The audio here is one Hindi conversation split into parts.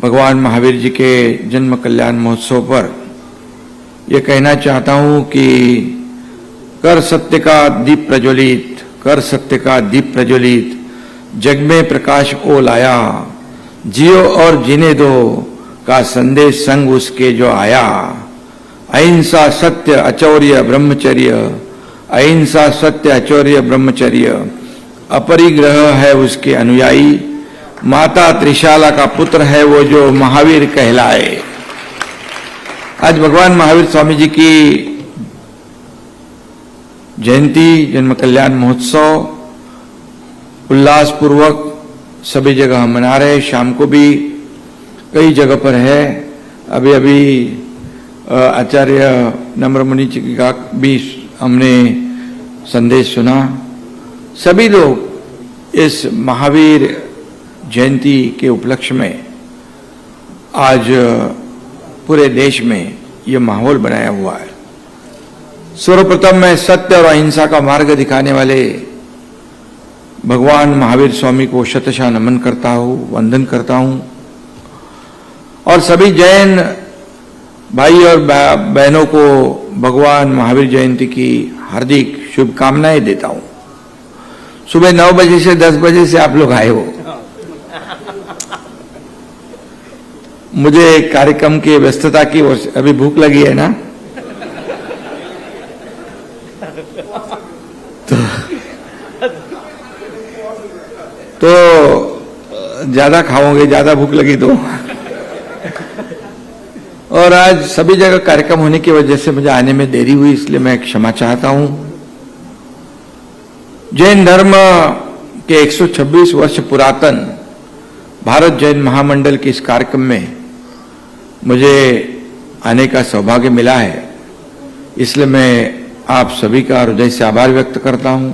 भगवान महावीर जी के जन्म कल्याण महोत्सव पर यह कहना चाहता हूं कि कर सत्य का दीप प्रज्वलित, कर सत्य का दीप प्रज्वलित, जग में प्रकाश ओ लाया, जियो और जीने दो का संदेश संग उसके जो आया। अहिंसा सत्य अचौर्य ब्रह्मचर्य, अहिंसा सत्य अचौर्य ब्रह्मचर्य, अपरिग्रह है उसके अनुयायी, माता त्रिशाला का पुत्र है वो जो महावीर कहलाए। आज भगवान महावीर स्वामी जी की जयंती, जन्म कल्याण महोत्सव उल्लासपूर्वक सभी जगह हम मना रहे। शाम को भी कई जगह पर है। अभी अभी आचार्य नम्रमुनि जी का भी हमने संदेश सुना। सभी लोग इस महावीर जयंती के उपलक्ष्य में आज पूरे देश में ये माहौल बनाया हुआ है। सर्वप्रथम मैं सत्य और अहिंसा का मार्ग दिखाने वाले भगवान महावीर स्वामी को शतशः नमन करता हूं, वंदन करता हूं और सभी जैन भाई और बहनों को भगवान महावीर जयंती की हार्दिक शुभकामनाएं देता हूं। सुबह 9 बजे से 10 बजे से आप लोग आए हो। मुझे कार्यक्रम की व्यस्तता की अभी भूख लगी है ना, तो ज्यादा खाओगे, ज्यादा भूख लगी तो। और आज सभी जगह कार्यक्रम होने की वजह से मुझे आने में देरी हुई, इसलिए मैं क्षमा चाहता हूं। जैन धर्म के 126 वर्ष पुरातन भारत जैन महामंडल के इस कार्यक्रम में मुझे आने का सौभाग्य मिला है, इसलिए मैं आप सभी का हृदय से आभार व्यक्त करता हूं।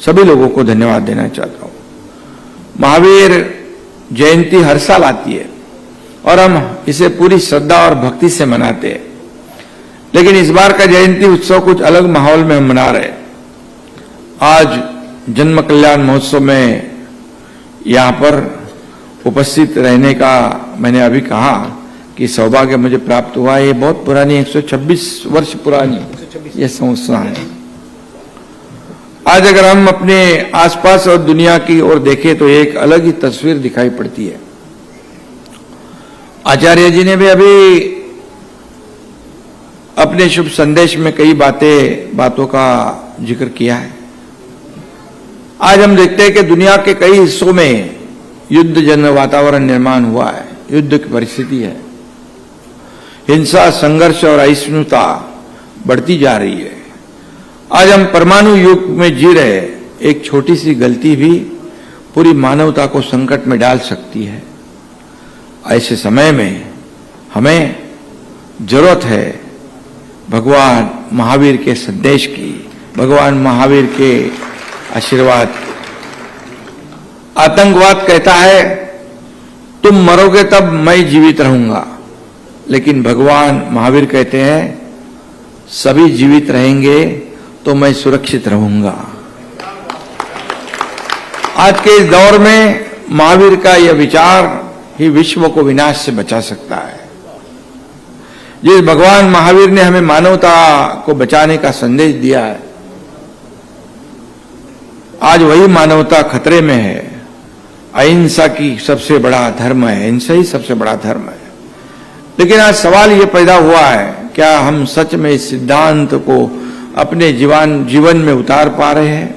सभी लोगों को धन्यवाद देना चाहता हूं। महावीर जयंती हर साल आती है और हम इसे पूरी श्रद्धा और भक्ति से मनाते हैं, लेकिन इस बार का जयंती उत्सव कुछ अलग माहौल में हम मना रहे हैं। आज जन्म कल्याण महोत्सव में यहां पर उपस्थित रहने का मैंने अभी कहा कि सौभाग्य मुझे प्राप्त हुआ। ये बहुत पुरानी 126 वर्ष पुरानी ये संस्था है। आज अगर हम अपने आसपास और दुनिया की ओर देखें तो एक अलग ही तस्वीर दिखाई पड़ती है। आचार्य जी ने भी अभी अपने शुभ संदेश में कई बातों का जिक्र किया है। आज हम देखते हैं कि दुनिया के कई हिस्सों में युद्ध जन्य वातावरण निर्माण हुआ है, युद्ध की परिस्थिति है, हिंसा, संघर्ष और असहिष्णुता बढ़ती जा रही है। आज हम परमाणु युग में जी रहे, एक छोटी सी गलती भी पूरी मानवता को संकट में डाल सकती है। ऐसे समय में हमें जरूरत है भगवान महावीर के संदेश की, भगवान महावीर के आशीर्वाद। आतंकवाद कहता है तुम मरोगे तब मैं जीवित रहूंगा, लेकिन भगवान महावीर कहते हैं सभी जीवित रहेंगे तो मैं सुरक्षित रहूंगा। आज के इस दौर में महावीर का यह विचार ही विश्व को विनाश से बचा सकता है। जिस भगवान महावीर ने हमें मानवता को बचाने का संदेश दिया है, आज वही मानवता खतरे में है। अहिंसा की सबसे बड़ा धर्म है, अहिंसा ही सबसे बड़ा धर्म है। लेकिन आज सवाल ये पैदा हुआ है, क्या हम सच में इस सिद्धांत को अपने जीवन में उतार पा रहे हैं?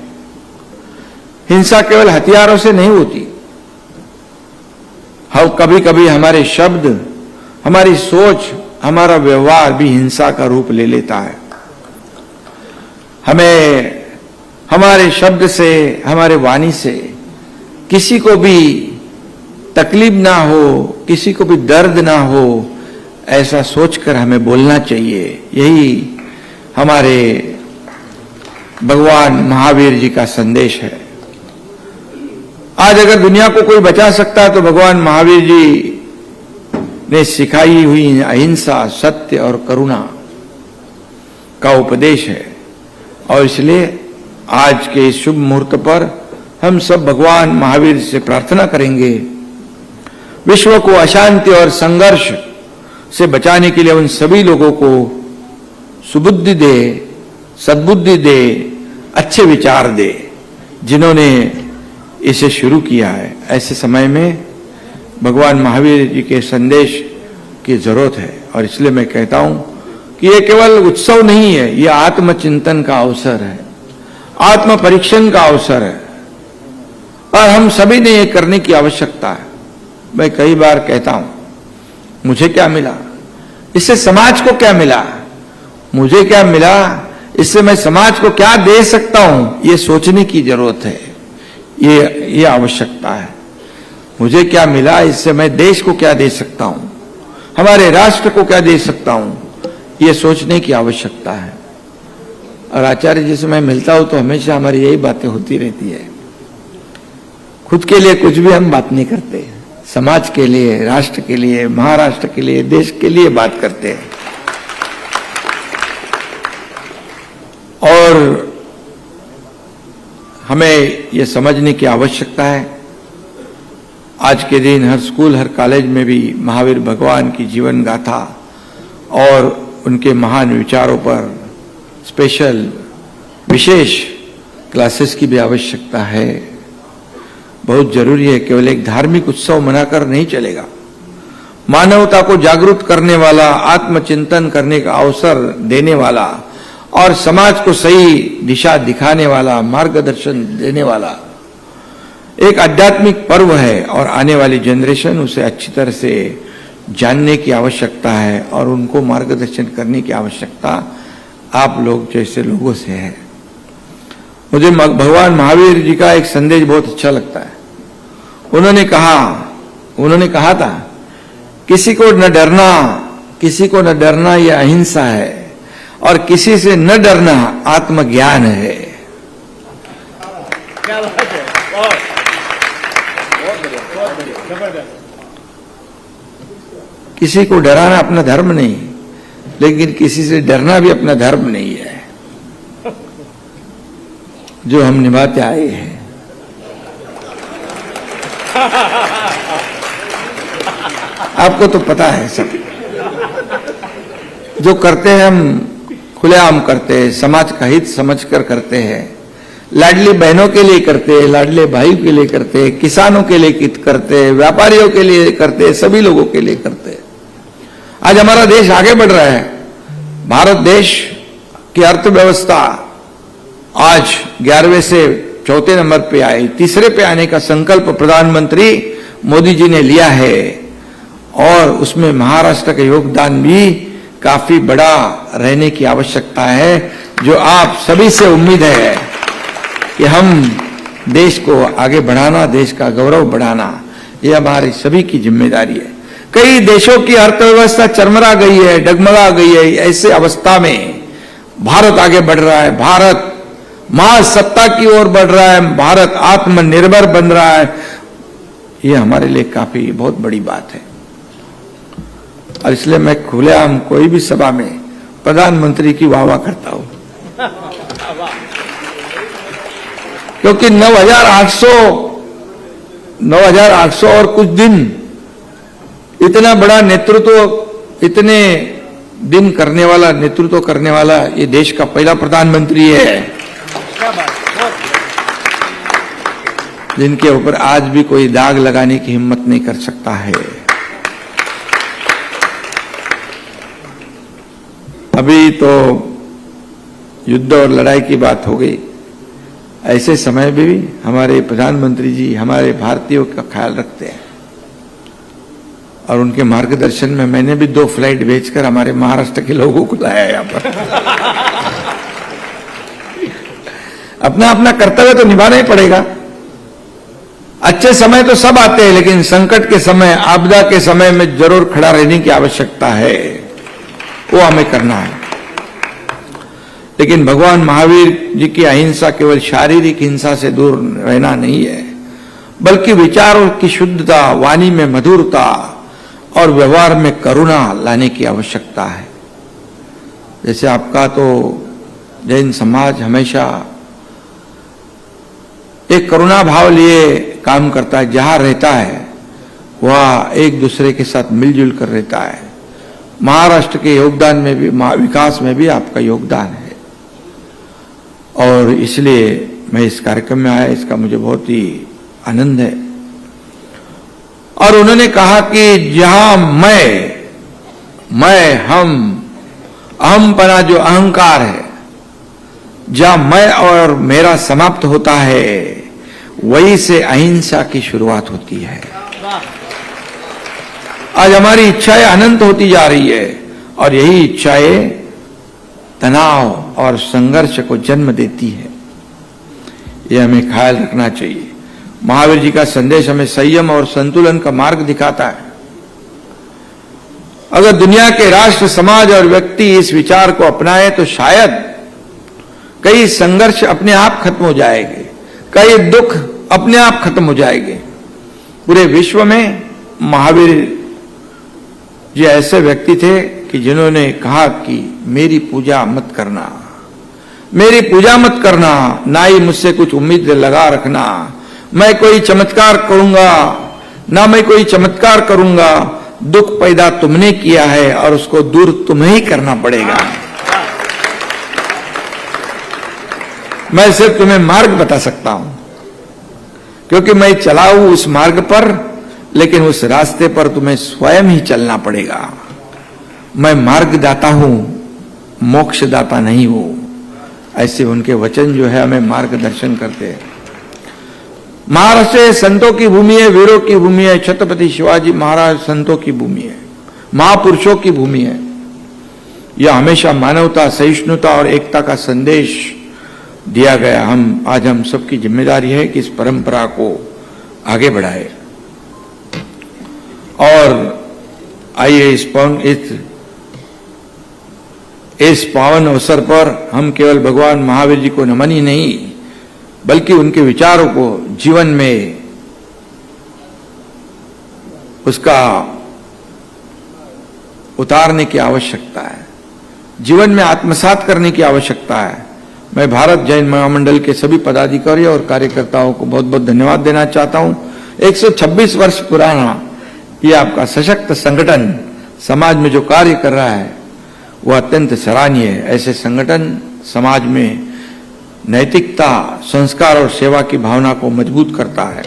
हिंसा केवल हथियारों से नहीं होती। हम कभी कभी हमारे शब्द, हमारी सोच, हमारा व्यवहार भी हिंसा का रूप ले लेता है। हमें हमारे शब्द से, हमारे वाणी से किसी को भी तकलीफ ना हो, किसी को भी दर्द ना हो, ऐसा सोचकर हमें बोलना चाहिए। यही हमारे भगवान महावीर जी का संदेश है। आज अगर दुनिया को कोई बचा सकता है तो भगवान महावीर जी ने सिखाई हुई अहिंसा, सत्य और करुणा का उपदेश है। और इसलिए आज के इस शुभ मुहूर्त पर हम सब भगवान महावीर से प्रार्थना करेंगे, विश्व को अशांति और संघर्ष से बचाने के लिए उन सभी लोगों को सुबुद्धि दे, सद्बुद्धि दे, अच्छे विचार दे जिन्होंने इसे शुरू किया है। ऐसे समय में भगवान महावीर जी के संदेश की जरूरत है और इसलिए मैं कहता हूं कि ये केवल उत्सव नहीं है, ये आत्मचिंतन का अवसर है, आत्म परीक्षण का अवसर है और हम सभी ने ये करने की आवश्यकता है। मैं कई बार कहता हूं मुझे क्या मिला, इससे समाज को क्या मिला, मुझे क्या मिला, इससे मैं समाज को क्या दे सकता हूं, ये सोचने की जरूरत है, ये आवश्यकता है। मुझे क्या मिला, इससे मैं देश को क्या दे सकता हूं, हमारे राष्ट्र को क्या दे सकता हूं, ये सोचने की आवश्यकता है। और आचार्य जी से मैं मिलता हूं तो हमेशा हमारी यही बातें होती रहती है। खुद के लिए कुछ भी हम बात नहीं करते, समाज के लिए, राष्ट्र के लिए, महाराष्ट्र के लिए, देश के लिए बात करते हैं। और हमें यह समझने की आवश्यकता है, आज के दिन हर स्कूल, हर कॉलेज में भी महावीर भगवान की जीवन गाथा और उनके महान विचारों पर स्पेशल, विशेष क्लासेस की भी आवश्यकता है। बहुत जरूरी है। केवल एक धार्मिक उत्सव मनाकर नहीं चलेगा। मानवता को जागरूक करने वाला, आत्मचिंतन करने का अवसर देने वाला और समाज को सही दिशा दिखाने वाला, मार्गदर्शन देने वाला एक आध्यात्मिक पर्व है और आने वाली जनरेशन उसे अच्छी तरह से जानने की आवश्यकता है और उनको मार्गदर्शन करने की आवश्यकता आप लोग जैसे लोगों से है। मुझे भगवान महावीर जी का एक संदेश बहुत अच्छा लगता है। उन्होंने कहा था, किसी को न डरना यह अहिंसा है और किसी से न डरना आत्मज्ञान है। क्या बात है, बहुत बढ़िया, जबरदस्त। किसी को डराना अपना धर्म नहीं, लेकिन किसी से डरना भी अपना धर्म नहीं है, जो हम निभाते आए हैं। आपको तो पता है सब, जो करते हैं हम खुलेआम करते हैं, समाज का हित समझकर करते हैं, लाडली बहनों के लिए करते हैं, लाडले भाई के लिए करते हैं, किसानों के लिए करते हैं, व्यापारियों के लिए करते हैं, सभी लोगों के लिए करते हैं। आज हमारा देश आगे बढ़ रहा है। भारत देश की अर्थव्यवस्था आज 11वें से 4थे नंबर पे आई, 3रे पे आने का संकल्प प्रधानमंत्री मोदी जी ने लिया है और उसमें महाराष्ट्र का योगदान भी काफी बड़ा रहने की आवश्यकता है, जो आप सभी से उम्मीद है कि हम देश को आगे बढ़ाना, देश का गौरव बढ़ाना, यह हमारी सभी की जिम्मेदारी है। कई देशों की अर्थव्यवस्था चरमरा गई है, डगमगा गई है। ऐसे अवस्था में भारत आगे बढ़ रहा है, भारत महासत्ता की ओर बढ़ रहा है, भारत आत्मनिर्भर बन रहा है। यह हमारे लिए काफी बहुत बड़ी बात है और इसलिए मैं खुलेआम कोई भी सभा में प्रधानमंत्री की वाहवाह करता हूं, क्योंकि 9,800 और कुछ दिन इतना बड़ा नेतृत्व, इतने दिन करने वाला नेतृत्व करने वाला ये देश का पहला प्रधानमंत्री है, जिनके ऊपर आज भी कोई दाग लगाने की हिम्मत नहीं कर सकता है। अभी तो युद्ध और लड़ाई की बात हो गई, ऐसे समय में भी हमारे प्रधानमंत्री जी हमारे भारतीयों का ख्याल रखते हैं और उनके मार्गदर्शन में मैंने भी 2 फ्लाइट भेजकर हमारे महाराष्ट्र के लोगों को लाया यहां पर। अपना अपना कर्तव्य तो निभाना ही पड़ेगा। अच्छे समय तो सब आते हैं, लेकिन संकट के समय, आपदा के समय में जरूर खड़ा रहने की आवश्यकता है, वो हमें करना है। लेकिन भगवान महावीर जी की अहिंसा केवल शारीरिक हिंसा से दूर रहना नहीं है, बल्कि विचारों की शुद्धता, वाणी में मधुरता और व्यवहार में करुणा लाने की आवश्यकता है। जैसे आपका तो जैन समाज हमेशा एक करुणा भाव लिए काम करता है, जहां रहता है वह एक दूसरे के साथ मिलजुल कर रहता है। महाराष्ट्र के योगदान में भी, विकास में भी आपका योगदान है, और इसलिए मैं इस कार्यक्रम में आया, इसका मुझे बहुत ही आनंद है। और उन्होंने कहा कि जहां मैं हम अहमपना जो अहंकार है, जहां मैं और मेरा समाप्त होता है, वहीं से अहिंसा की शुरुआत होती है। आज हमारी इच्छाएं अनंत होती जा रही है, और यही इच्छाएं तनाव और संघर्ष को जन्म देती है। यह हमें ख्याल रखना चाहिए। महावीर जी का संदेश हमें संयम और संतुलन का मार्ग दिखाता है। अगर दुनिया के राष्ट्र, समाज और व्यक्ति इस विचार को अपनाए तो शायद कई संघर्ष अपने आप खत्म हो जाएंगे, कई दुख अपने आप खत्म हो जाएंगे। पूरे विश्व में महावीर जी ऐसे व्यक्ति थे कि जिन्होंने कहा कि मेरी पूजा मत करना, मेरी पूजा मत करना, ना ही मुझसे कुछ उम्मीद लगा रखना। मैं कोई चमत्कार करूंगा, ना मैं कोई चमत्कार करूंगा। दुख पैदा तुमने किया है और उसको दूर तुम्हें ही करना पड़ेगा। मैं सिर्फ तुम्हें मार्ग बता सकता हूं, क्योंकि मैं चला हूं उस मार्ग पर, लेकिन उस रास्ते पर तुम्हें स्वयं ही चलना पड़ेगा। मैं मार्गदाता हूं, मोक्षदाता नहीं हूं। ऐसे उनके वचन जो है हमें मार्गदर्शन करते हैं। महाराष्ट्र संतों की भूमि है, वीरों की भूमि है। छत्रपति शिवाजी महाराज संतों की भूमि है, महापुरुषों की भूमि है। यह हमेशा मानवता, सहिष्णुता और एकता का संदेश दिया गया। आज हम सबकी जिम्मेदारी है कि इस परंपरा को आगे बढ़ाए। और आइए इस पावन अवसर पर हम केवल भगवान महावीर जी को नमन ही नहीं, बल्कि उनके विचारों को जीवन में उसका उतारने की आवश्यकता है, जीवन में आत्मसात करने की आवश्यकता है। मैं भारत जैन महामंडल के सभी पदाधिकारी और कार्यकर्ताओं को बहुत बहुत धन्यवाद देना चाहता हूं। 126 वर्ष पुराना ये आपका सशक्त संगठन समाज में जो कार्य कर रहा है वह अत्यंत सराहनीय है। ऐसे संगठन समाज में नैतिकता, संस्कार और सेवा की भावना को मजबूत करता है।